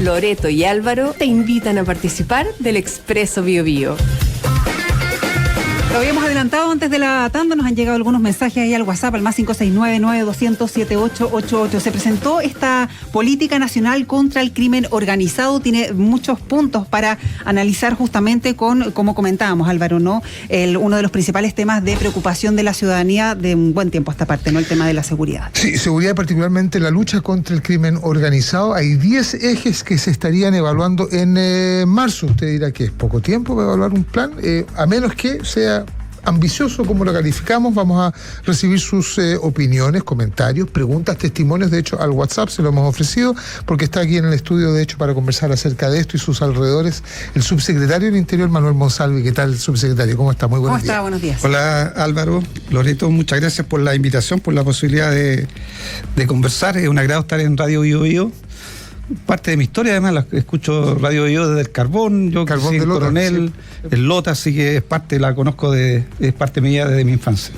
Loreto y Álvaro te invitan a participar del Expreso Bio Bio. Lo habíamos adelantado antes de la tanda, nos han llegado algunos mensajes ahí al WhatsApp, al más 569-9200-7888. Se presentó esta política nacional contra el crimen organizado, tiene muchos puntos para analizar justamente con, como comentábamos, Álvaro, ¿no? Uno de los principales temas de preocupación de la ciudadanía de un buen tiempo a esta parte, ¿no? El tema de la seguridad. Sí, seguridad, particularmente la lucha contra el crimen organizado. Hay 10 ejes que se estarían evaluando en marzo. Usted dirá que es poco tiempo para evaluar un plan, a menos que sea ambicioso como lo calificamos. Vamos a recibir sus opiniones, comentarios, preguntas, testimonios. De hecho, al WhatsApp se lo hemos ofrecido porque está aquí en el estudio, de hecho, para conversar acerca de esto y sus alrededores, el subsecretario del Interior, Manuel Monsalve. ¿Qué tal, subsecretario? ¿Cómo está? Muy buenos días. ¿Cómo está? Buenos días. Hola, Álvaro, Loreto, muchas gracias por la invitación, por la posibilidad de conversar. Es un agrado estar en Radio Bio Bio. Parte de mi historia, además, la escucho Radio Bio desde el Carbón. Yo crecí en Coronel, sí. El Lota, así que es parte, la conozco, es parte mía desde mi infancia.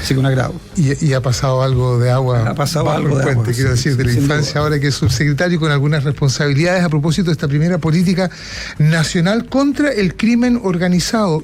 Así que un agrado. Y ha pasado algo de agua. Ha pasado algo de puente, agua, quiero decir, de la infancia, ahora que es subsecretario con algunas responsabilidades a propósito de esta primera política nacional contra el crimen organizado.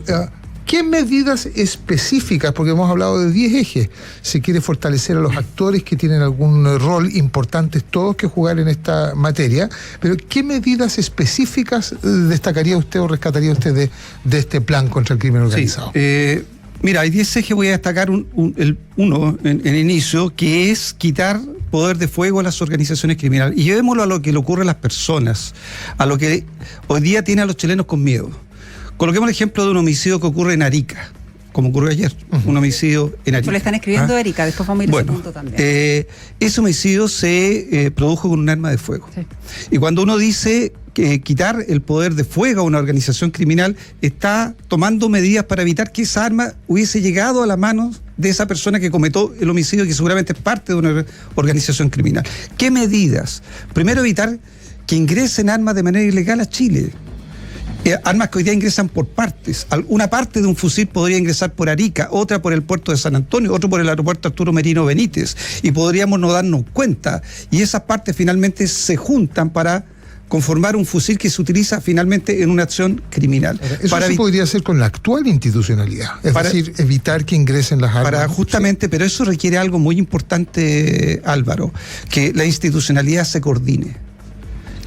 ¿Qué medidas específicas? Porque hemos hablado de 10 ejes. Se quiere fortalecer a los actores que tienen algún rol importante, todos que jugar en esta materia. Pero ¿qué medidas específicas destacaría usted o rescataría usted de este plan contra el crimen organizado? Sí, mira, hay 10 ejes, voy a destacar uno en inicio, que es quitar poder de fuego a las organizaciones criminales. Y llevémoslo a lo que le ocurre a las personas, a lo que hoy día tiene a los chilenos con miedo. Coloquemos el ejemplo de un homicidio que ocurre en Arica, como ocurrió ayer, un homicidio en Arica. Eso le están escribiendo a Erika, después vamos a ir a ese punto también. Ese homicidio se produjo con un arma de fuego. Sí. Y cuando uno dice que quitar el poder de fuego a una organización criminal, está tomando medidas para evitar que esa arma hubiese llegado a las manos de esa persona que cometió el homicidio, que seguramente es parte de una organización criminal. ¿Qué medidas? Primero, evitar que ingresen armas de manera ilegal a Chile. Armas que hoy día ingresan por partes. Una parte de un fusil podría ingresar por Arica, otra por el puerto de San Antonio, otro por el aeropuerto Arturo Merino Benítez, y podríamos no darnos cuenta, y esas partes finalmente se juntan para conformar un fusil que se utiliza finalmente en una acción criminal. Eso se podría hacer con la actual institucionalidad, es decir, evitar que ingresen las armas. Justamente, pero eso requiere algo muy importante, Álvaro, que la institucionalidad se coordine,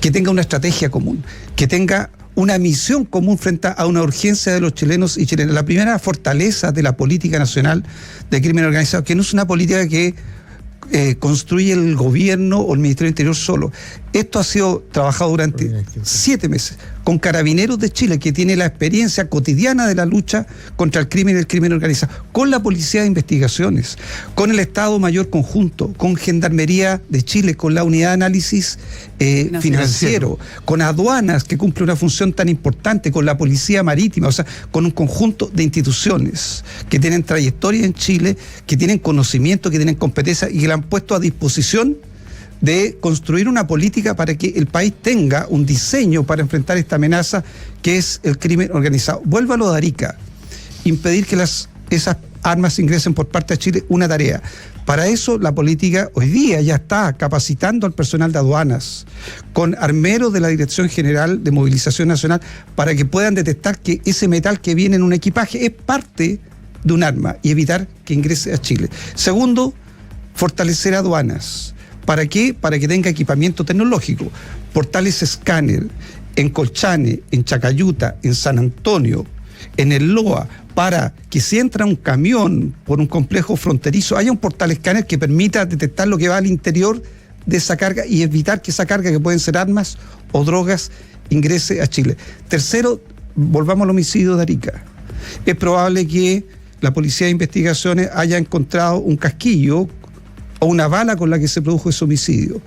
que tenga una estrategia común, que tenga una misión común frente a una urgencia de los chilenos y chilenas. La primera fortaleza de la política nacional de crimen organizado, que no es una política que construye el gobierno o el Ministerio del Interior solo. Esto ha sido trabajado durante 7 meses con Carabineros de Chile, que tiene la experiencia cotidiana de la lucha contra el crimen y el crimen organizado, con la Policía de Investigaciones, con el Estado Mayor Conjunto, con Gendarmería de Chile, con la Unidad de Análisis Financiero, con Aduanas, que cumple una función tan importante, con la Policía Marítima, o sea, con un conjunto de instituciones que tienen trayectoria en Chile, que tienen conocimiento, que tienen competencia y que la han puesto a disposición de construir una política para que el país tenga un diseño para enfrentar esta amenaza que es el crimen organizado. Vuelvo a lo de Arica, impedir que esas armas ingresen por parte de Chile, una tarea. Para eso la política hoy día ya está capacitando al personal de aduanas, con armeros de la Dirección General de Movilización Nacional, para que puedan detectar que ese metal que viene en un equipaje es parte de un arma y evitar que ingrese a Chile. Segundo, fortalecer aduanas. ¿Para qué? Para que tenga equipamiento tecnológico, portales escáner en Colchane, en Chacayuta, en San Antonio, en el Loa, para que si entra un camión por un complejo fronterizo, haya un portal escáner que permita detectar lo que va al interior de esa carga y evitar que esa carga, que pueden ser armas o drogas, ingrese a Chile. Tercero, volvamos al homicidio de Arica. Es probable que la Policía de Investigaciones haya encontrado un casquillo o una bala con la que se produjo ese homicidio.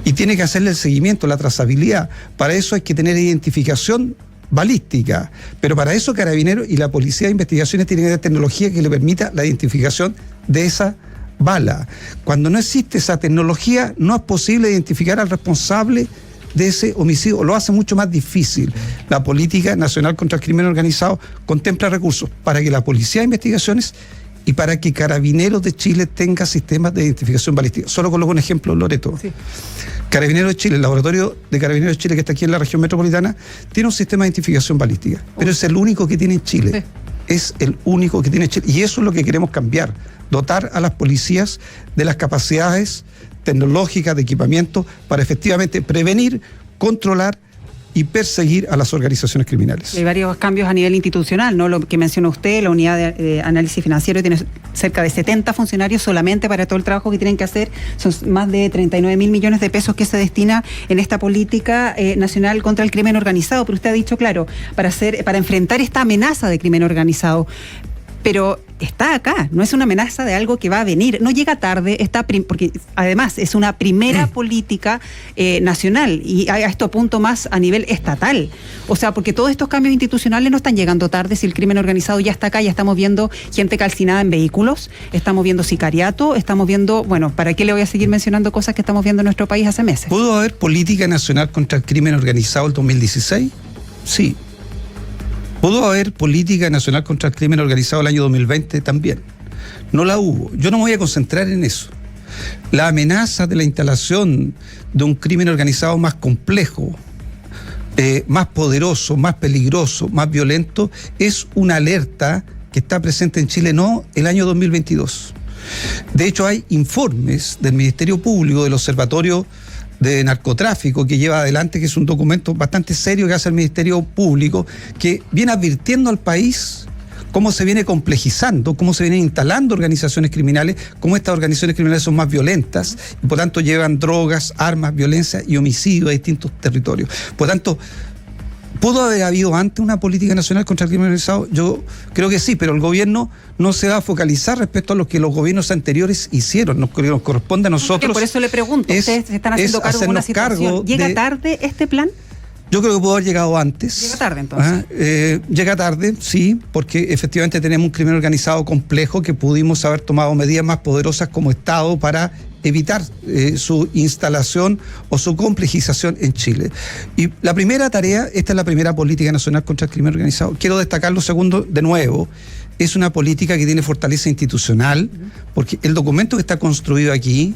Y tiene que hacerle el seguimiento, la trazabilidad. Para eso hay que tener identificación balística. Pero para eso Carabineros y la Policía de Investigaciones tienen que tener tecnología que le permita la identificación de esa bala. Cuando no existe esa tecnología, no es posible identificar al responsable de ese homicidio, lo hace mucho más difícil. La Política Nacional contra el Crimen Organizado contempla recursos para que la Policía de Investigaciones y para que Carabineros de Chile tenga sistemas de identificación balística. Solo coloco un ejemplo, Loreto. Sí. Carabineros de Chile, el laboratorio de Carabineros de Chile que está aquí en la región metropolitana, tiene un sistema de identificación balística, pero es el único que tiene en Chile. Sí. Es el único que tiene Chile. Y eso es lo que queremos cambiar, dotar a las policías de las capacidades tecnológicas, de equipamiento, para efectivamente prevenir, controlar y perseguir a las organizaciones criminales. Hay varios cambios a nivel institucional, ¿no? Lo que mencionó usted, la unidad de análisis financiero tiene cerca de 70 funcionarios solamente para todo el trabajo que tienen que hacer. Son más de 39.000 millones de pesos que se destina en esta política nacional contra el crimen organizado. Pero usted ha dicho, claro, para enfrentar esta amenaza de crimen organizado. Pero está acá, no es una amenaza de algo que va a venir, no llega tarde, porque además es una primera política nacional y a esto punto más a nivel estatal. O sea, porque todos estos cambios institucionales no están llegando tarde, si el crimen organizado ya está acá, ya estamos viendo gente calcinada en vehículos, estamos viendo sicariato, estamos viendo, bueno, ¿para qué le voy a seguir mencionando cosas que estamos viendo en nuestro país hace meses? ¿Pudo haber política nacional contra el crimen organizado el 2016? Sí. ¿Pudo haber política nacional contra el crimen organizado el año 2020? También. No la hubo. Yo no me voy a concentrar en eso. La amenaza de la instalación de un crimen organizado más complejo, más poderoso, más peligroso, más violento, es una alerta que está presente en Chile, no el año 2022. De hecho, hay informes del Ministerio Público, del Observatorio de Narcotráfico que lleva adelante, que es un documento bastante serio que hace el Ministerio Público, que viene advirtiendo al país cómo se viene complejizando, cómo se vienen instalando organizaciones criminales, cómo estas organizaciones criminales son más violentas y por tanto llevan drogas, armas, violencia y homicidio a distintos territorios. Por tanto, ¿pudo haber habido antes una política nacional contra el crimen organizado? Yo creo que sí, pero el gobierno no se va a focalizar respecto a lo que los gobiernos anteriores hicieron. Nos corresponde a nosotros. Por eso le pregunto, ¿ustedes se están haciendo cargo de una situación? ¿Llega tarde este plan? Yo creo que pudo haber llegado antes. ¿Llega tarde entonces? Llega tarde, sí, porque efectivamente tenemos un crimen organizado complejo que pudimos haber tomado medidas más poderosas como Estado para evitar su instalación o su complejización en Chile. Y la primera tarea, esta es la primera política nacional contra el crimen organizado. Quiero destacar lo segundo de nuevo. Es una política que tiene fortaleza institucional, porque el documento que está construido aquí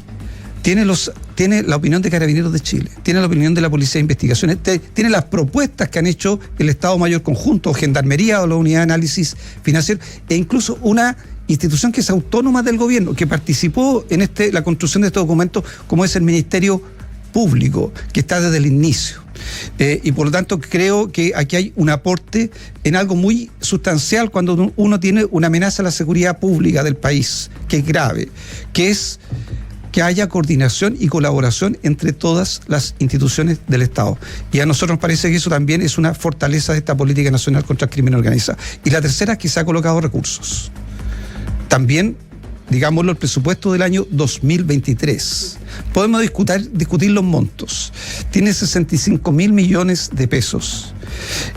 tiene la opinión de Carabineros de Chile, tiene la opinión de la Policía de Investigaciones, tiene las propuestas que han hecho el Estado Mayor Conjunto, Gendarmería o la Unidad de Análisis Financiero, e incluso una institución que es autónoma del gobierno, que participó en la construcción de este documento, como es el Ministerio Público, que está desde el inicio. Y por lo tanto creo que aquí hay un aporte en algo muy sustancial cuando uno tiene una amenaza a la seguridad pública del país, que es grave, que es que haya coordinación y colaboración entre todas las instituciones del Estado. Y a nosotros nos parece que eso también es una fortaleza de esta política nacional contra el crimen organizado. Y la tercera es que se ha colocado recursos. También, digámoslo, el presupuesto del año 2023. Podemos discutir los montos. Tiene 65.000 millones de pesos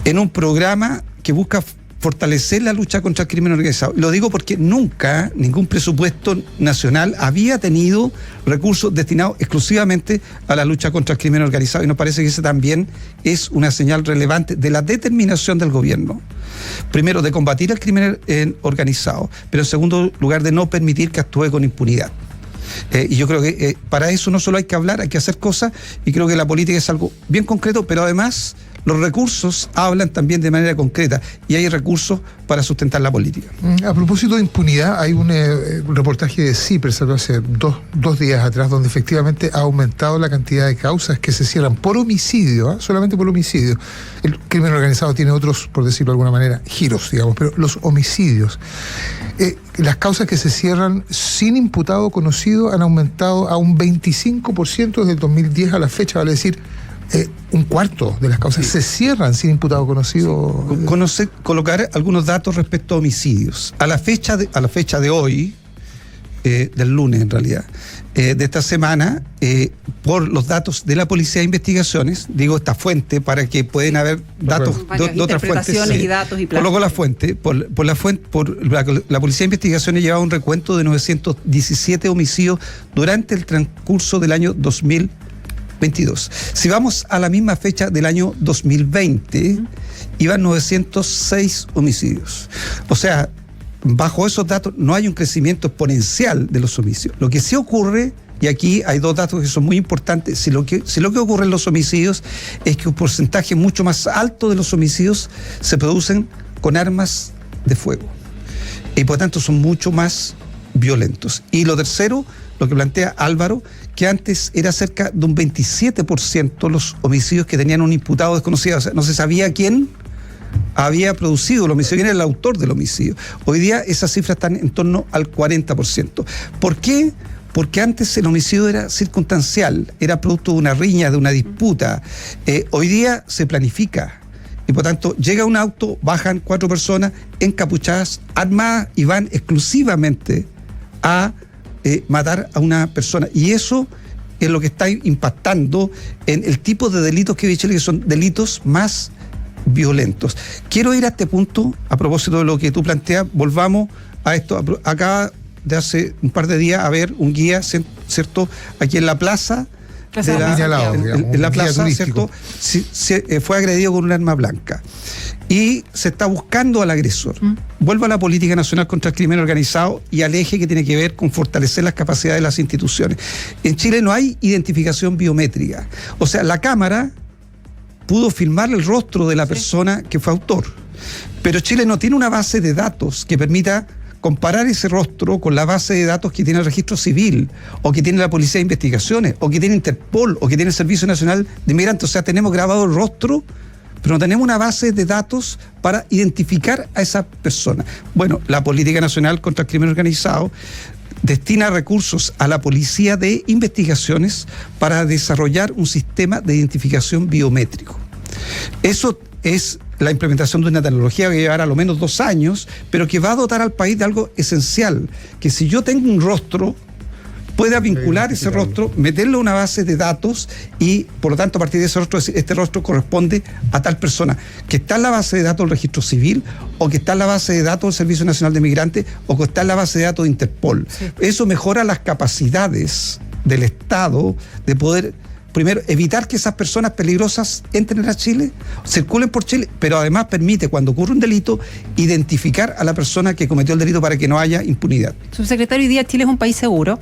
en un programa que busca fortalecer la lucha contra el crimen organizado. Lo digo porque nunca ningún presupuesto nacional había tenido recursos destinados exclusivamente a la lucha contra el crimen organizado, y nos parece que esa también es una señal relevante de la determinación del gobierno. Primero, de combatir el crimen organizado, pero en segundo lugar, de no permitir que actúe con impunidad. Y yo creo que para eso no solo hay que hablar, hay que hacer cosas, y creo que la política es algo bien concreto, pero además los recursos hablan también de manera concreta, y hay recursos para sustentar la política. A propósito de impunidad, hay un reportaje de CIPER, salió hace dos días atrás, donde efectivamente ha aumentado la cantidad de causas que se cierran por homicidio, solamente por homicidio. El crimen organizado tiene otros, por decirlo de alguna manera, giros, digamos, pero los homicidios, las causas que se cierran sin imputado conocido han aumentado a un 25% desde el 2010 a la fecha, vale decir, un cuarto de las causas se cierran sin imputado conocido. Colocar algunos datos respecto a homicidios. A la fecha de hoy, del lunes en realidad, de esta semana, por los datos de la Policía de Investigaciones, digo esta fuente para que pueden haber datos de otras fuentes. Y datos y coloco la fuente. La Policía de Investigaciones llevaba un recuento de 917 homicidios durante el transcurso del año 2022. Si vamos a la misma fecha del año 2020, iban 906 homicidios. O sea, bajo esos datos no hay un crecimiento exponencial de los homicidios. Lo que sí ocurre, y aquí hay dos datos que son muy importantes, si lo que ocurre en los homicidios es que un porcentaje mucho más alto de los homicidios se producen con armas de fuego y por tanto son mucho más violentos. Y lo tercero, lo que plantea Álvaro, que antes era cerca de un 27% los homicidios que tenían un imputado desconocido, o sea, no se sabía quién había producido el homicidio, quién era el autor del homicidio. Hoy día esas cifras están en torno al 40%. ¿Por qué? Porque antes el homicidio era circunstancial, era producto de una riña, de una disputa. Hoy día se planifica y por tanto llega un auto, bajan 4 personas encapuchadas, armadas y van exclusivamente a matar a una persona. Y eso es lo que está impactando en el tipo de delitos que vive Chile, que son delitos más violentos. Quiero ir a este punto, a propósito de lo que tú planteas, volvamos a esto. Acaba de hace un par de días haber un guía, ¿cierto? Aquí en la plaza, en la plaza, ¿cierto? Fue agredido con un arma blanca y se está buscando al agresor. Vuelvo a la política nacional contra el crimen organizado y al eje que tiene que ver con fortalecer las capacidades de las instituciones. En Chile no hay identificación biométrica, o sea, la cámara pudo filmar el rostro de la persona que fue autor, pero Chile no tiene una base de datos que permita comparar ese rostro con la base de datos que tiene el registro civil, o que tiene la Policía de Investigaciones, o que tiene Interpol, o que tiene el Servicio Nacional de Inmigrantes. O sea, tenemos grabado el rostro, pero no tenemos una base de datos para identificar a esa persona. Bueno, la Política Nacional contra el Crimen Organizado destina recursos a la Policía de Investigaciones para desarrollar un sistema de identificación biométrico. Eso es la implementación de una tecnología que va a llevar a lo menos 2 años, pero que va a dotar al país de algo esencial, que si yo tengo un rostro, pueda vincular ese rostro, meterlo a una base de datos y, por lo tanto, a partir de ese rostro, este rostro corresponde a tal persona, que está en la base de datos del registro civil, o que está en la base de datos del Servicio Nacional de Inmigrantes, o que está en la base de datos de Interpol. Sí. Eso mejora las capacidades del Estado de poder, primero, evitar que esas personas peligrosas entren a Chile, circulen por Chile, pero además permite, cuando ocurre un delito, identificar a la persona que cometió el delito para que no haya impunidad. Subsecretario, ¿hoy día Chile es un país seguro?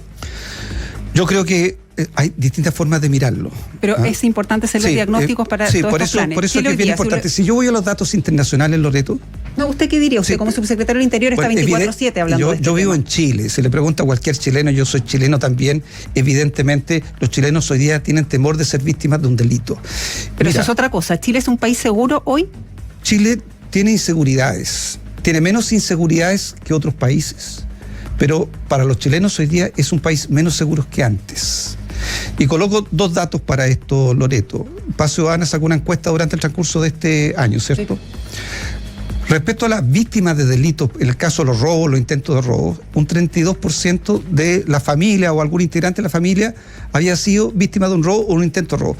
Yo creo que hay distintas formas de mirarlo. Pero es importante hacer los diagnósticos para todos estos planes. Por eso es que es bien importante. Si yo voy a los datos internacionales, Loreto... No, ¿usted qué diría? Usted como subsecretario del Interior está 24/7 hablando de este Yo vivo tema. en Chile. Se le pregunta a cualquier chileno, yo soy chileno también. Evidentemente, los chilenos hoy día tienen temor de ser víctimas de un delito. Pero eso es otra cosa. ¿Chile es un país seguro hoy? Chile tiene inseguridades. Tiene menos inseguridades que otros países. Pero para los chilenos hoy día es un país menos seguro que antes. Y coloco 2 datos para esto, Loreto. Paz Ciudadana sacó una encuesta durante el transcurso de este año, ¿cierto? Sí. Respecto a las víctimas de delitos, en el caso de los robos, los intentos de robo, un 32% de la familia o algún integrante de la familia había sido víctima de un robo o un intento de robo.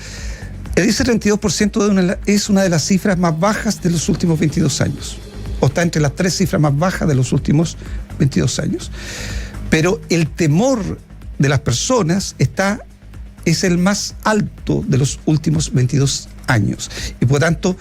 Ese 32% es una de las cifras más bajas de los últimos 22 años. O está entre las 3 cifras más bajas de los últimos 22 años. Pero el temor de las personas es el más alto de los últimos 22 años. Y por tanto,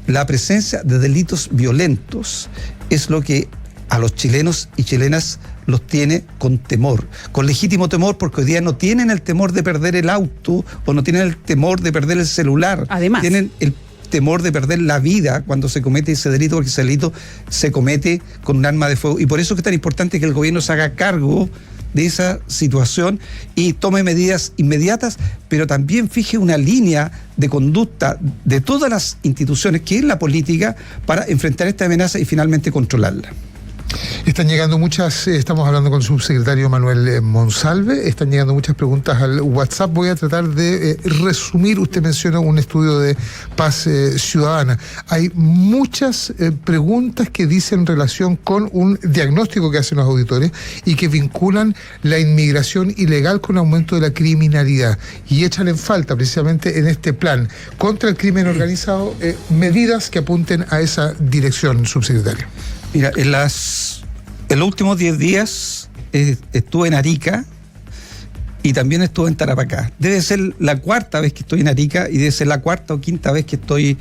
la presencia de delitos violentos es lo que a los chilenos y chilenas los tiene con temor, con legítimo temor, porque hoy día no tienen el temor de perder el auto o no tienen el temor de perder el celular. Además, tienen el temor de perder la vida cuando se comete ese delito, porque ese delito se comete con un arma de fuego. Y por eso es que es tan importante que el gobierno se haga cargo de esa situación y tome medidas inmediatas, pero también fije una línea de conducta de todas las instituciones, que es la política, para enfrentar esta amenaza y finalmente controlarla. Están llegando muchas, estamos hablando con el subsecretario Manuel Monsalve, están llegando muchas preguntas al WhatsApp. Voy a tratar de resumir. Usted menciona un estudio de Paz Ciudadana. Hay muchas preguntas que dicen relación con un diagnóstico que hacen los auditores y que vinculan la inmigración ilegal con el aumento de la criminalidad, y echan en falta precisamente en este plan contra el crimen organizado medidas que apunten a esa dirección, subsecretario. Mira, en los últimos 10 días estuve en Arica y también estuve en Tarapacá. Debe ser la 4ª vez que estoy en Arica y debe ser la 4ª o 5ª vez que estoy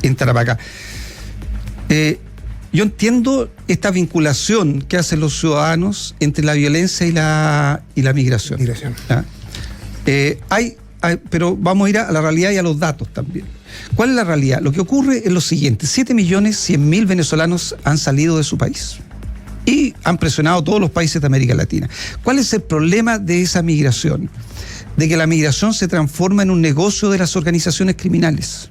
en Tarapacá. yo entiendo esta vinculación que hacen los ciudadanos entre la violencia y la migración. ¿Ah? Pero vamos a ir a la realidad y a los datos también. ¿Cuál es la realidad? Lo que ocurre es lo siguiente: 7.100.000 venezolanos han salido de su país y han presionado a todos los países de América Latina. ¿Cuál es el problema de esa migración? De que la migración se transforma en un negocio de las organizaciones criminales.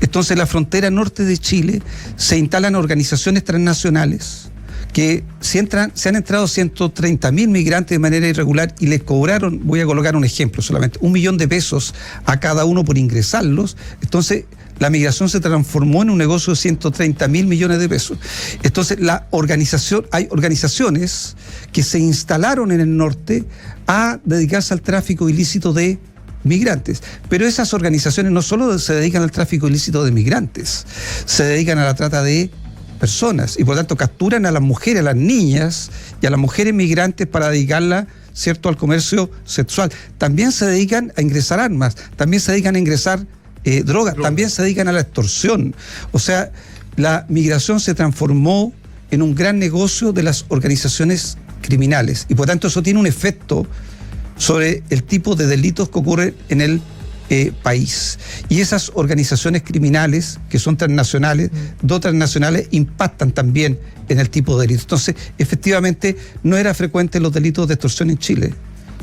Entonces, en la frontera norte de Chile se instalan organizaciones transnacionales que se han entrado 130.000 migrantes de manera irregular y les cobraron, voy a colocar un ejemplo solamente, $1 millón a cada uno por ingresarlos. Entonces, la migración se transformó en un negocio de 130.000 millones de pesos. Entonces, hay organizaciones que se instalaron en el norte a dedicarse al tráfico ilícito de migrantes. Pero esas organizaciones no solo se dedican al tráfico ilícito de migrantes, se dedican a la trata de personas y por tanto capturan a las mujeres, a las niñas y a las mujeres migrantes para dedicarlas, ¿cierto?, al comercio sexual. También se dedican a ingresar armas, también se dedican a ingresar drogas, también se dedican a la extorsión. O sea, la migración se transformó en un gran negocio de las organizaciones criminales y por tanto eso tiene un efecto sobre el tipo de delitos que ocurren en el país. Y esas organizaciones criminales, que son transnacionales, dos transnacionales, impactan también en el tipo de delitos. Entonces, efectivamente, no era frecuente los delitos de extorsión en Chile,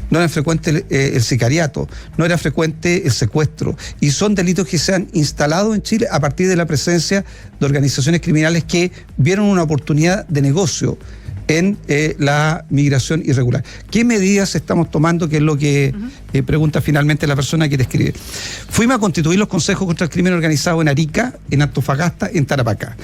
no era frecuente el sicariato, no era frecuente el secuestro, y son delitos que se han instalado en Chile a partir de la presencia de organizaciones criminales que vieron una oportunidad de negocio en la migración irregular. ¿Qué medidas estamos tomando? Que es lo que pregunta finalmente la persona que te escribe. Fuimos a constituir los consejos contra el crimen organizado en Arica, en Antofagasta, en Tarapacá.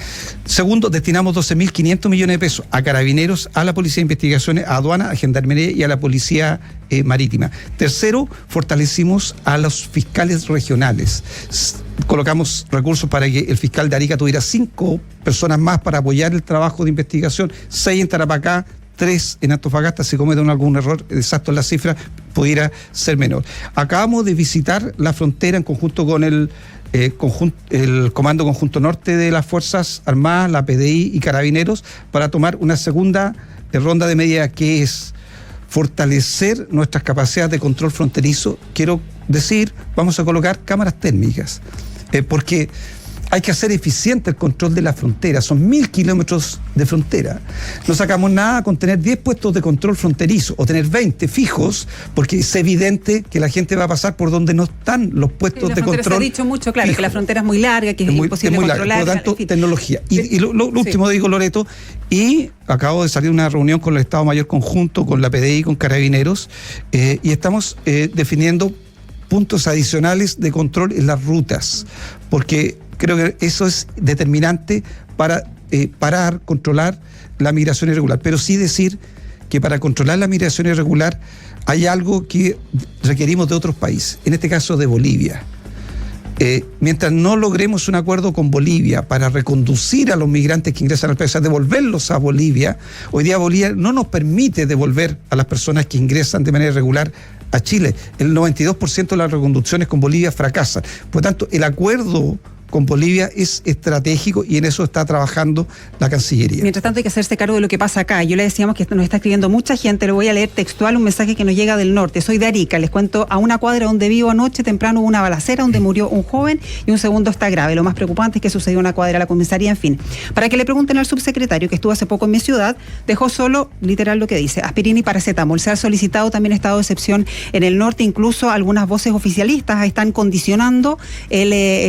Segundo, destinamos 12.500 millones de pesos a Carabineros, a la Policía de Investigaciones, a Aduana, a Gendarmería y a la Policía Marítima. Tercero, fortalecimos a los fiscales regionales. Colocamos recursos para que el fiscal de Arica tuviera 5 personas más para apoyar el trabajo de investigación, 6 en Tarapacá, 3 en Antofagasta. Si cometen algún error exacto en la cifra, pudiera ser menor. Acabamos de visitar la frontera en conjunto con el Comando Conjunto Norte de las Fuerzas Armadas, la PDI y Carabineros, para tomar una segunda ronda de medidas, que es fortalecer nuestras capacidades de control fronterizo. Quiero decir, vamos a colocar cámaras térmicas, porque hay que hacer eficiente el control de la frontera. Son 1.000 kilómetros de frontera. No sacamos nada con tener 10 puestos de control fronterizo o tener 20 fijos, porque es evidente que la gente va a pasar por donde no están los puestos de control. Se ha dicho mucho, claro, fijo, que la frontera es muy larga, que es imposible controlar. Larga, por lo tanto, tecnología. Y lo último, digo, Loreto, y acabo de salir de una reunión con el Estado Mayor Conjunto, con la PDI, con Carabineros, y estamos definiendo puntos adicionales de control en las rutas, porque creo que eso es determinante para controlar la migración irregular. Pero sí decir que para controlar la migración irregular hay algo que requerimos de otros países, en este caso de Bolivia. Mientras no logremos un acuerdo con Bolivia para reconducir a los migrantes que ingresan al país, o sea, devolverlos a Bolivia, hoy día Bolivia no nos permite devolver a las personas que ingresan de manera irregular a Chile. El 92% de las reconducciones con Bolivia fracasan. Por lo tanto, el acuerdo con Bolivia es estratégico y en eso está trabajando la Cancillería. Mientras tanto hay que hacerse cargo de lo que pasa acá. Yo le decíamos que nos está escribiendo mucha gente, le voy a leer textual un mensaje que nos llega del norte. Soy de Arica, les cuento, a una cuadra donde vivo anoche temprano hubo una balacera donde murió un joven y un segundo está grave. Lo más preocupante es que sucedió en una cuadra de la comisaría, en fin. Para que le pregunten al subsecretario que estuvo hace poco en mi ciudad, dejó solo, literal lo que dice, aspirina y paracetamol. Se ha solicitado también estado de excepción en el norte, incluso algunas voces oficialistas están condicionando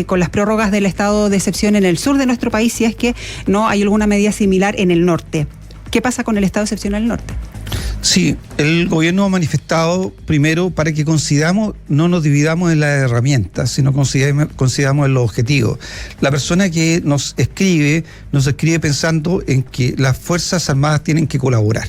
con las prórrogas del estado de excepción en el sur de nuestro país, si es que no hay alguna medida similar en el norte. ¿Qué pasa con el estado de excepción en el norte? Sí, el gobierno ha manifestado, primero, para que no nos dividamos en las herramientas, sino consideramos en los objetivos. La persona que nos escribe pensando en que las Fuerzas Armadas tienen que colaborar.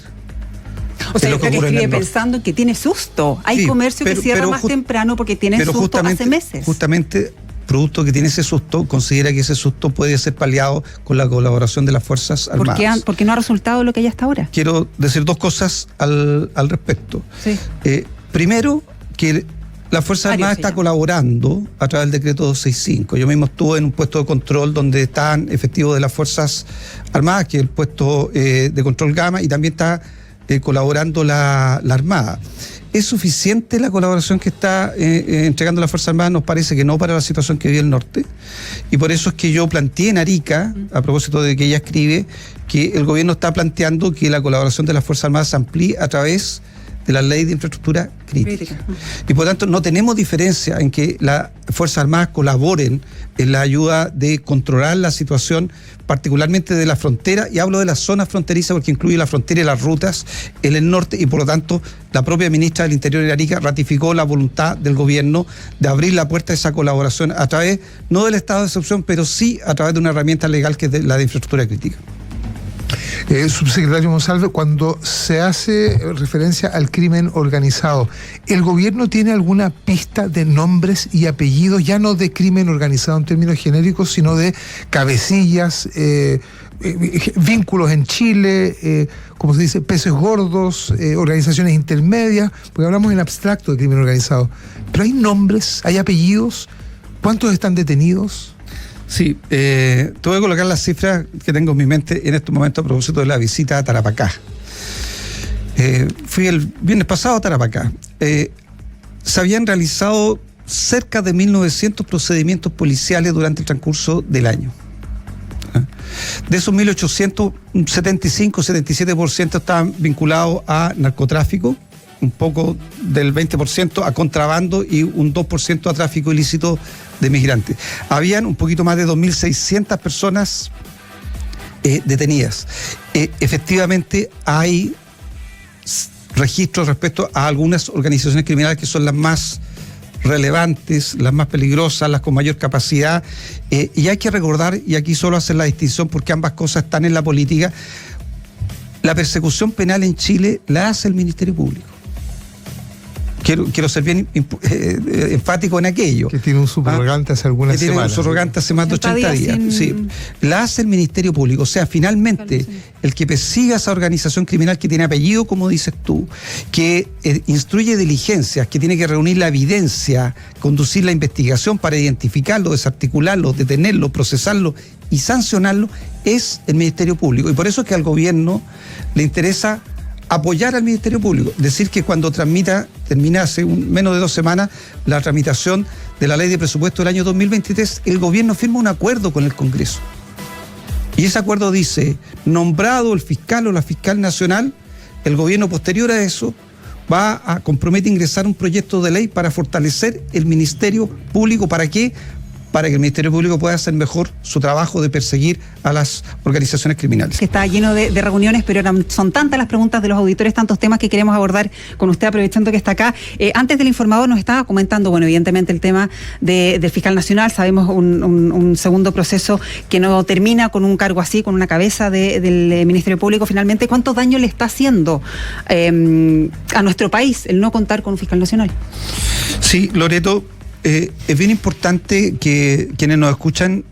O sea, que escribe pensando en que tiene susto. Hay comercio que cierra más temprano porque tiene susto hace meses. Justamente, producto que tiene ese susto, considera que ese susto puede ser paliado con la colaboración de las Fuerzas Armadas. ¿Por qué no ha resultado lo que hay hasta ahora? Quiero decir dos cosas al respecto. Sí. Primero, que La Fuerza Armada está colaborando a través del decreto 265. Yo mismo estuve en un puesto de control donde están efectivos de las Fuerzas Armadas, que es el puesto de control Gama, y también está colaborando la Armada. ¿Es suficiente la colaboración que está entregando la Fuerza Armada? Nos parece que no para la situación que vive el norte. Y por eso es que yo planteé en Arica, a propósito de que ella escribe, que el gobierno está planteando que la colaboración de las Fuerzas Armadas se amplíe a través de la ley de infraestructura crítica. Y por tanto no tenemos diferencia en que las Fuerzas Armadas colaboren en la ayuda de controlar la situación, particularmente de la frontera, y hablo de la zona fronteriza porque incluye la frontera y las rutas en el norte, y por lo tanto la propia ministra del Interior de Arica ratificó la voluntad del gobierno de abrir la puerta a esa colaboración a través, no del estado de excepción, pero sí a través de una herramienta legal que es la de infraestructura crítica. Subsecretario Monsalve, cuando se hace referencia al crimen organizado, ¿el gobierno tiene alguna pista de nombres y apellidos, ya no de crimen organizado en términos genéricos, sino de cabecillas, vínculos en Chile, como se dice, peces gordos, organizaciones intermedias? Porque hablamos en abstracto de crimen organizado. ¿Pero hay nombres, hay apellidos? ¿Cuántos están detenidos? Sí, te voy a colocar las cifras que tengo en mi mente en estos momentos a propósito de la visita a Tarapacá. Fui el viernes pasado a Tarapacá. Se habían realizado cerca de 1.900 procedimientos policiales durante el transcurso del año. De esos 1.800, un 75-77% estaban vinculados a narcotráfico, un poco del 20% a contrabando y un 2% a tráfico ilícito de migrantes. Habían un poquito más de 2.600 personas detenidas. Efectivamente hay registros respecto a algunas organizaciones criminales que son las más relevantes, las más peligrosas, las con mayor capacidad, y hay que recordar, y aquí solo hacer la distinción porque ambas cosas están en la política, la persecución penal en Chile la hace el Ministerio Público. Quiero ser bien enfático en aquello. Que tiene un subrogante hace algunas semanas. Tiene un subrogante hace más de 80 días. Sí. La hace el Ministerio Público. O sea, finalmente, el que persiga esa organización criminal que tiene apellido, como dices tú, que instruye diligencias, que tiene que reunir la evidencia, conducir la investigación para identificarlo, desarticularlo, detenerlo, procesarlo y sancionarlo, es el Ministerio Público. Y por eso es que al gobierno le interesa apoyar al Ministerio Público, decir que cuando termina hace menos de 2 semanas la tramitación de la ley de presupuesto del año 2023, el gobierno firma un acuerdo con el Congreso. Y ese acuerdo dice, nombrado el fiscal o la fiscal nacional, el gobierno posterior a eso va a comprometer a ingresar un proyecto de ley para fortalecer el Ministerio Público. ¿Para qué? Para que el Ministerio Público pueda hacer mejor su trabajo de perseguir a las organizaciones criminales. Que está lleno de reuniones, pero son tantas las preguntas de los auditores, tantos temas que queremos abordar con usted, aprovechando que está acá. Antes del informador nos estaba comentando, bueno, evidentemente el tema del fiscal nacional. Sabemos un segundo proceso que no termina con un cargo así, con una cabeza del Ministerio Público. Finalmente, ¿cuántos daños le está haciendo a nuestro país el no contar con un fiscal nacional? Sí, Loreto, es bien importante que quienes nos escuchan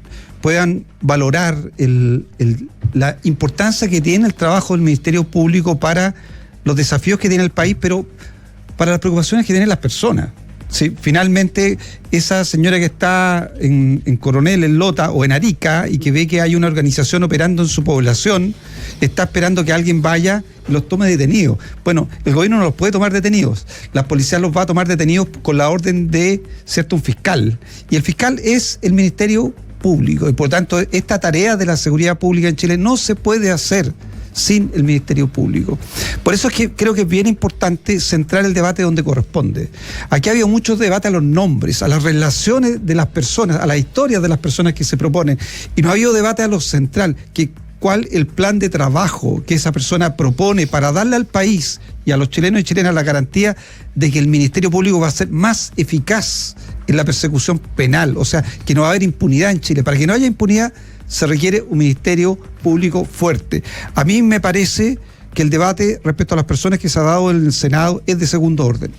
puedan valorar la importancia que tiene el trabajo del Ministerio Público para los desafíos que tiene el país, pero para las preocupaciones que tienen las personas. ¿Sí? Finalmente, esa señora que está en Coronel, en Lota o en Arica y que ve que hay una organización operando en su población, está esperando que alguien vaya y los tome detenidos. Bueno, el gobierno no los puede tomar detenidos. La policía los va a tomar detenidos con la orden de un fiscal. Y el fiscal es el Ministerio Público. Y por tanto, esta tarea de la seguridad pública en Chile no se puede hacer sin el Ministerio Público. Por eso es que creo que es bien importante centrar el debate donde corresponde. Aquí ha habido muchos debates a los nombres, a las relaciones de las personas, a las historias de las personas que se proponen, y no ha habido debate a lo central, que cuál el plan de trabajo que esa persona propone para darle al país y a los chilenos y chilenas la garantía de que el Ministerio Público va a ser más eficaz en la persecución penal, o sea, que no va a haber impunidad en Chile. Para que no haya impunidad se requiere un Ministerio Público fuerte. A mí me parece que el debate respecto a las personas que se ha dado en el Senado es de segundo orden.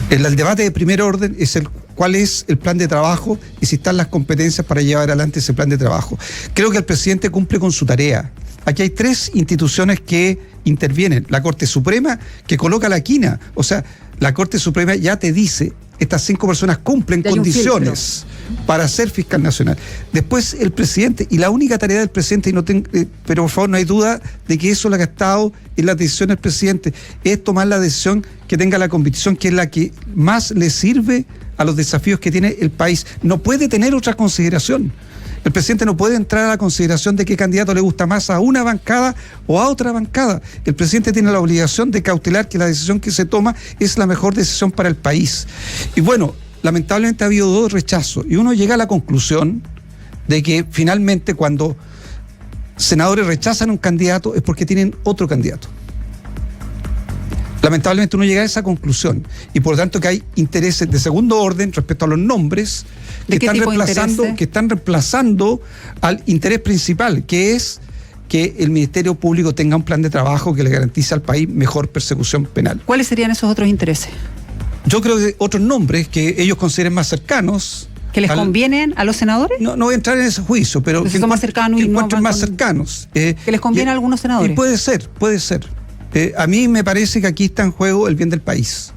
El debate de primer orden es cuál es el plan de trabajo y si están las competencias para llevar adelante ese plan de trabajo. Creo que el presidente cumple con su tarea. aquí hay 3 instituciones que intervienen. La Corte Suprema, que coloca la quina. O sea, la Corte Suprema ya te dice, estas 5 personas cumplen Ya hay un condiciones para ser fiscal nacional. Después el presidente, y la única tarea del presidente, pero por favor no hay duda de que eso lo que ha estado en la decisión del presidente, es tomar la decisión que tenga la convicción, que es la que más le sirve a los desafíos que tiene el país. No puede tener otra consideración. El presidente no puede entrar a la consideración de qué candidato le gusta más a una bancada o a otra bancada. El presidente tiene la obligación de cautelar que la decisión que se toma es la mejor decisión para el país. Y bueno, lamentablemente ha habido 2 rechazos. Y uno llega a la conclusión de que finalmente cuando senadores rechazan un candidato es porque tienen otro candidato. Lamentablemente uno llega a esa conclusión y por lo tanto que hay intereses de segundo orden respecto a los nombres que están reemplazando al interés principal, que es que el Ministerio Público tenga un plan de trabajo que le garantice al país mejor persecución penal. ¿Cuáles serían esos otros intereses? Yo creo que otros nombres que ellos consideren más cercanos. ¿Que les convienen a los senadores? No voy a entrar en ese juicio, pero que más cercanos y encuentren más cercanos. ¿Que les conviene a algunos senadores? Y puede ser. A mí me parece que aquí está en juego el bien del país.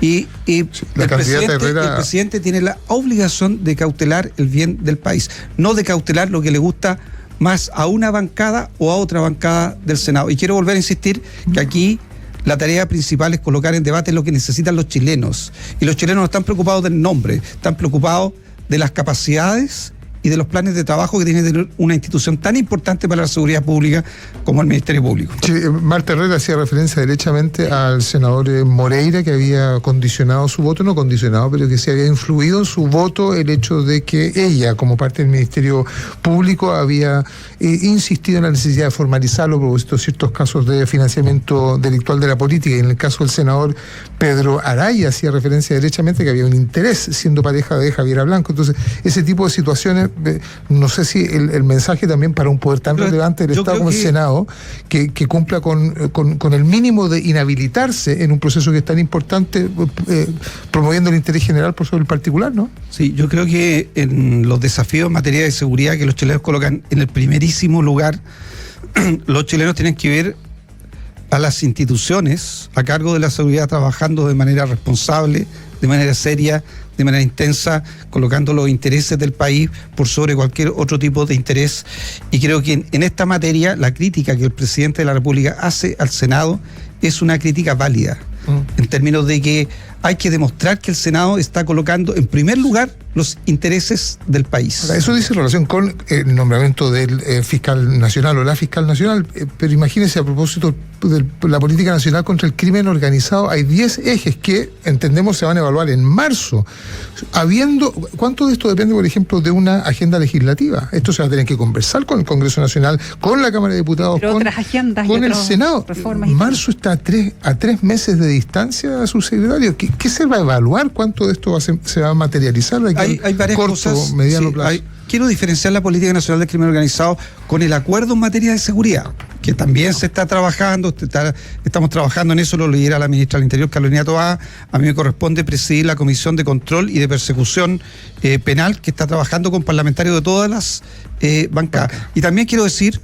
Y el presidente tiene la obligación de cautelar el bien del país, no de cautelar lo que le gusta más a una bancada o a otra bancada del Senado. Y quiero volver a insistir que aquí la tarea principal es colocar en debate lo que necesitan los chilenos. Y los chilenos no están preocupados del nombre, están preocupados de las capacidades y de los planes de trabajo que tiene que tener una institución tan importante para la seguridad pública como el Ministerio Público. Sí, Marta Herrera hacía referencia derechamente al senador Moreira, que había condicionado su voto, no condicionado, pero que se había influido en su voto el hecho de que ella, como parte del Ministerio Público, había insistido en la necesidad de formalizarlo por ciertos casos de financiamiento delictual de la política. Y en el caso del senador Pedro Araya hacía referencia derechamente que había un interés siendo pareja de Javiera Blanco. Entonces, ese tipo de situaciones, no sé si el mensaje también para un poder tan relevante del Estado como el Senado, que cumpla con el mínimo de inhabilitarse en un proceso que es tan importante, promoviendo el interés general por sobre el particular, ¿no? Sí, yo creo que en los desafíos en materia de seguridad que los chilenos colocan en el primerísimo lugar, los chilenos tienen que ver a las instituciones a cargo de la seguridad trabajando de manera responsable, de manera seria, de manera intensa, colocando los intereses del país por sobre cualquier otro tipo de interés. Y creo que en esta materia la crítica que el presidente de la República hace al Senado es una crítica válida, en términos de que hay que demostrar que el Senado está colocando en primer lugar los intereses del país. Ahora, eso dice en relación con el nombramiento del fiscal nacional o la fiscal nacional, pero imagínense, a propósito de la política nacional contra el crimen organizado, hay 10 ejes que entendemos se van a evaluar en marzo. ¿Cuánto de esto depende, por ejemplo, de una agenda legislativa? Esto se va a tener que conversar con el Congreso Nacional, con la Cámara de Diputados, con el Senado. Marzo está a 3 meses de distancia, subsecretario. ¿Qué se va a evaluar? ¿Cuánto de esto se va a materializar de aquí hay varias corto, cosas, mediano plazo? Quiero diferenciar la política nacional del crimen organizado con el acuerdo en materia de seguridad, que también se está trabajando, estamos trabajando en eso, lo lidera la ministra del Interior, Carolina Toá. A mí me corresponde presidir la Comisión de Control y de Persecución Penal, que está trabajando con parlamentarios de todas las bancadas. Y también quiero decir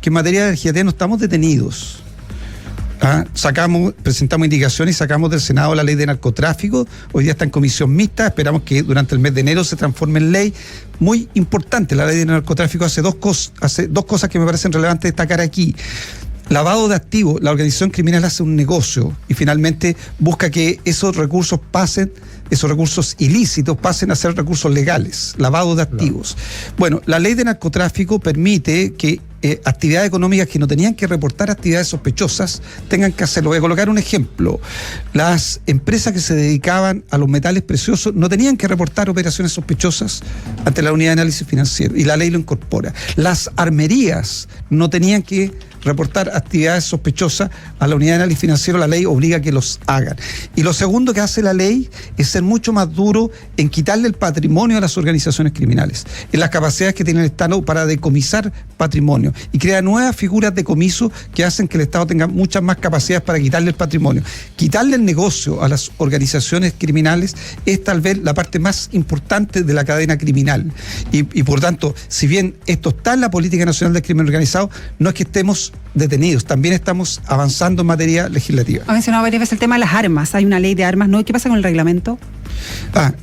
que en materia de legislativa no estamos detenidos. Presentamos indicaciones y sacamos del Senado la ley de narcotráfico. Hoy día está en comisión mixta, esperamos que durante el mes de enero se transforme en ley. Muy importante, la ley de narcotráfico hace dos cosas que me parecen relevantes destacar aquí. Lavado de activos, la organización criminal hace un negocio y finalmente busca que esos recursos ilícitos pasen a ser recursos legales, lavado de activos. Claro. Bueno, la ley de narcotráfico permite que actividades económicas que no tenían que reportar actividades sospechosas tengan que hacerlo. Voy a colocar un ejemplo. Las empresas que se dedicaban a los metales preciosos no tenían que reportar operaciones sospechosas ante la unidad de análisis financiero y la ley lo incorpora. Las armerías no tenían que reportar actividades sospechosas a la unidad de análisis financiero, la ley obliga a que los hagan. Y lo segundo que hace la ley es ser mucho más duro en quitarle el patrimonio a las organizaciones criminales, en las capacidades que tiene el Estado para decomisar patrimonio, y crea nuevas figuras de comiso que hacen que el Estado tenga muchas más capacidades para quitarle el patrimonio. Quitarle el negocio a las organizaciones criminales es tal vez la parte más importante de la cadena criminal. Y por tanto, si bien esto está en la Política Nacional del Crimen Organizado, no es que estemos detenidos, también estamos avanzando en materia legislativa. Ha mencionado varias veces el tema de las armas. Hay una ley de armas, ¿no? ¿Qué pasa con el reglamento?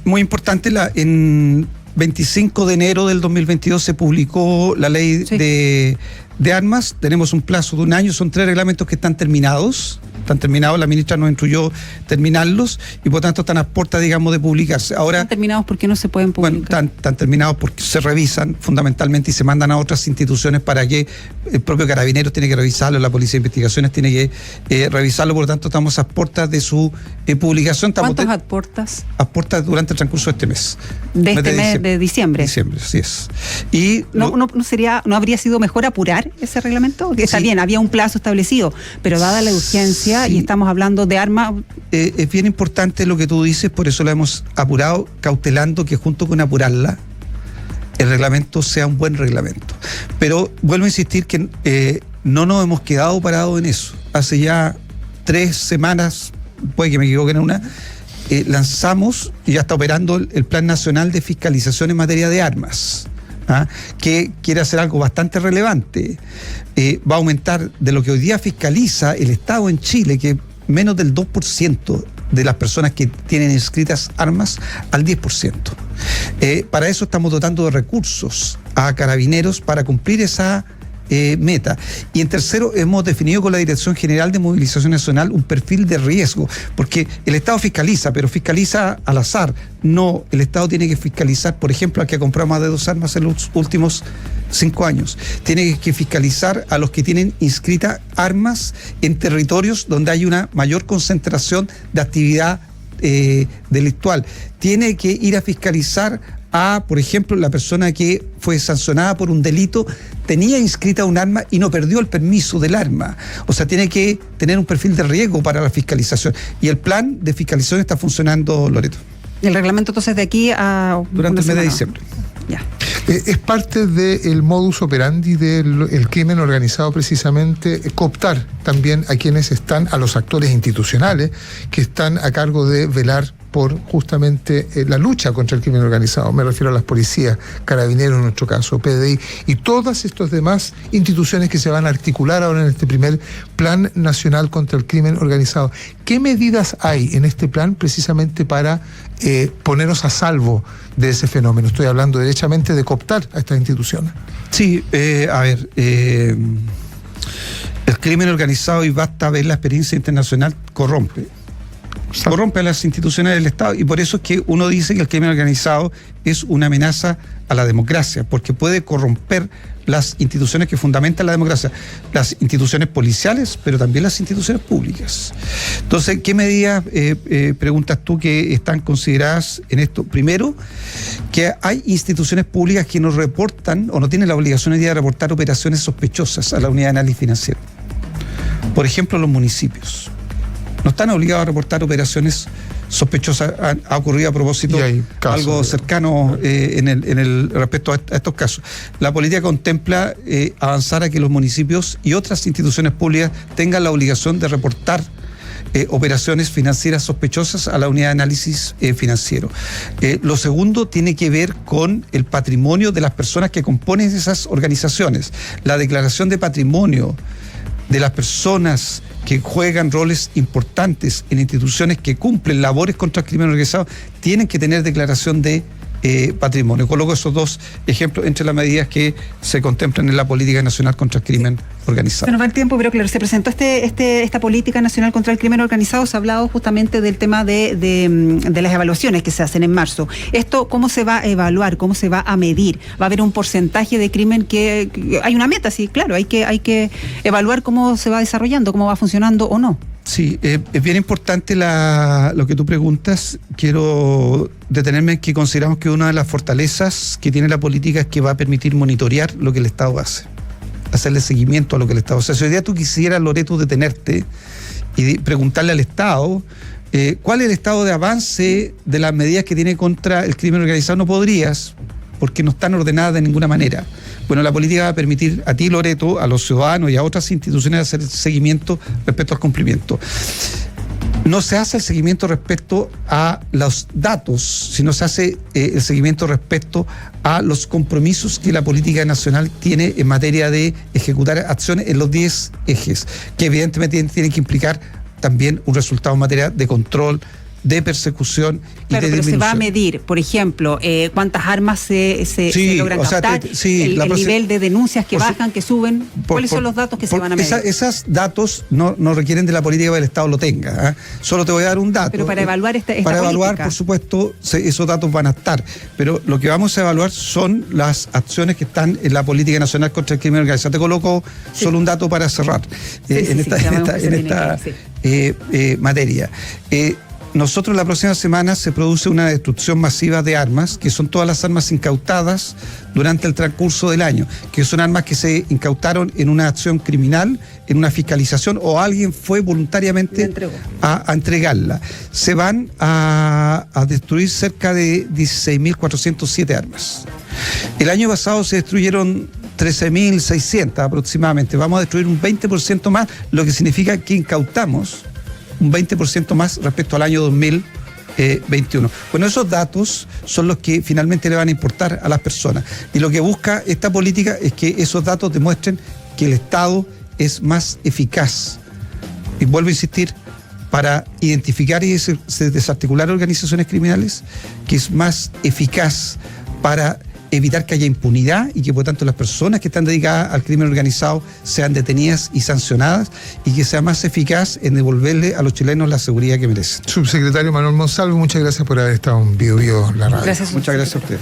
Muy importante, en 25 de enero del 2022 se publicó la ley de armas. Tenemos un plazo de un año, son 3 reglamentos que están terminados, la ministra nos instruyó terminarlos y por tanto están a puerta, digamos, de publicarse. Ahora, ¿Están terminados porque no se pueden publicar? Bueno, están terminados porque se revisan fundamentalmente y se mandan a otras instituciones para que el propio Carabineros tiene que revisarlo, la Policía de Investigaciones tiene que revisarlo, por lo tanto estamos a puertas de su publicación. ¿Cuántos aportas? A puertas durante el transcurso de este mes. De este mes de diciembre. Diciembre, así es. Y ¿No habría sido mejor apurar ese reglamento? Que está bien, había un plazo establecido, pero dada la urgencia y estamos hablando de armas. Es bien importante lo que tú dices, por eso lo hemos apurado, cautelando que junto con apurarla, el reglamento sea un buen reglamento. Pero vuelvo a insistir que no nos hemos quedado parados en eso. Hace ya 3 semanas, puede que me equivoque en una, lanzamos y ya está operando el Plan Nacional de Fiscalización en materia de armas. Que quiere hacer algo bastante relevante. Va a aumentar de lo que hoy día fiscaliza el Estado en Chile, que menos del 2% de las personas que tienen inscritas armas, al 10%. Para eso estamos dotando de recursos a Carabineros para cumplir esa meta. Y en tercero, hemos definido con la Dirección General de Movilización Nacional un perfil de riesgo, porque el Estado fiscaliza, pero fiscaliza al azar. No, el Estado tiene que fiscalizar, por ejemplo, al que ha comprado más de 2 armas en los últimos 5 años. Tiene que fiscalizar a los que tienen inscritas armas en territorios donde hay una mayor concentración de actividad delictual. Tiene que ir a fiscalizar a, por ejemplo, la persona que fue sancionada por un delito, tenía inscrita un arma y no perdió el permiso del arma. O sea, tiene que tener un perfil de riesgo para la fiscalización. Y el plan de fiscalización está funcionando, Loreto. ¿Y el reglamento entonces de aquí a...? Durante el mes de diciembre. Ya. Es parte del modus operandi del crimen organizado, precisamente, cooptar también a quienes están, a los actores institucionales que están a cargo de velar por justamente la lucha contra el crimen organizado. Me refiero a las policías, Carabineros en nuestro caso, PDI y todas estas demás instituciones que se van a articular ahora en este primer Plan Nacional contra el Crimen Organizado. ¿Qué medidas hay en este plan precisamente para ponernos a salvo de ese fenómeno? Estoy hablando derechamente de cooptar a estas instituciones. Sí, el crimen organizado, y basta ver la experiencia internacional, corrompe a las instituciones del Estado, y por eso es que uno dice que el crimen organizado es una amenaza a la democracia, porque puede corromper las instituciones que fundamentan la democracia, las instituciones policiales, pero también las instituciones públicas. Entonces, ¿qué medidas preguntas tú que están consideradas en esto? Primero, que hay instituciones públicas que no reportan o no tienen la obligación hoy día de reportar operaciones sospechosas a la unidad de análisis financiero. Por ejemplo, los municipios no están obligados a reportar operaciones sospechosas. Ha ocurrido a propósito algo cercano en el respecto a estos casos. La política contempla avanzar a que los municipios y otras instituciones públicas tengan la obligación de reportar operaciones financieras sospechosas a la unidad de análisis financiero. Lo segundo tiene que ver con el patrimonio de las personas que componen esas organizaciones. La declaración de patrimonio de las personas que juegan roles importantes en instituciones que cumplen labores contra el crimen organizado tienen que tener declaración de patrimonio. Coloco esos 2 ejemplos entre las medidas que se contemplan en la Política Nacional contra el Crimen Organizado. Se nos va el tiempo, pero claro, se presentó esta Política Nacional contra el Crimen Organizado. Se ha hablado justamente del tema de las evaluaciones que se hacen en marzo. ¿Esto cómo se va a evaluar? ¿Cómo se va a medir? ¿Va a haber un porcentaje de crimen que hay una meta? Sí, claro, hay que evaluar cómo se va desarrollando, cómo va funcionando o no. Sí, es bien importante lo que tú preguntas. Quiero detenerme en que consideramos que una de las fortalezas que tiene la política es que va a permitir monitorear lo que el Estado hace. hacerle seguimiento a lo que el Estado hace. Si hoy día tú quisieras, Loreto, detenerte y preguntarle al Estado cuál es el estado de avance de las medidas que tiene contra el crimen organizado, no podrías, porque no están ordenadas de ninguna manera. Bueno, la política va a permitir a ti, Loreto, a los ciudadanos y a otras instituciones hacer seguimiento respecto al cumplimiento. No se hace el seguimiento respecto a los datos, sino se hace el seguimiento respecto a los compromisos que la política nacional tiene en materia de ejecutar acciones en los 10 ejes, que evidentemente tienen que implicar también un resultado en materia de control, de persecución y claro, de pero disminución. se va a medir, por ejemplo, cuántas armas se logran captar, el nivel de denuncias que bajan, que suben. ¿Cuáles son los datos que se van a medir? Esos datos no requieren de la política que el Estado lo tenga. ¿Eh? Solo te voy a dar un dato. Pero para evaluar esta Para evaluar, política, por supuesto, esos datos van a estar. Pero lo que vamos a evaluar son las acciones que están en la política nacional contra el crimen organizado. Te coloco solo un dato para cerrar en esta materia. Nosotros la próxima semana se produce una destrucción masiva de armas, que son todas las armas incautadas durante el transcurso del año, que son armas que se incautaron en una acción criminal, en una fiscalización, o alguien fue voluntariamente a entregarla. Se van a destruir cerca de 16.407 armas. El año pasado se destruyeron 13.600 aproximadamente. Vamos a destruir un 20% más, lo que significa que incautamos un 20% más respecto al año 2021. Bueno, esos datos son los que finalmente le van a importar a las personas. Y lo que busca esta política es que esos datos demuestren que el Estado es más eficaz. Y vuelvo a insistir, para identificar y desarticular organizaciones criminales, que es más eficaz para evitar que haya impunidad y que por tanto las personas que están dedicadas al crimen organizado sean detenidas y sancionadas, y que sea más eficaz en devolverle a los chilenos la seguridad que merecen. Subsecretario Manuel Monsalve, muchas gracias por haber estado en Bio Bio, la radio. Gracias. Muchas gracias a ustedes.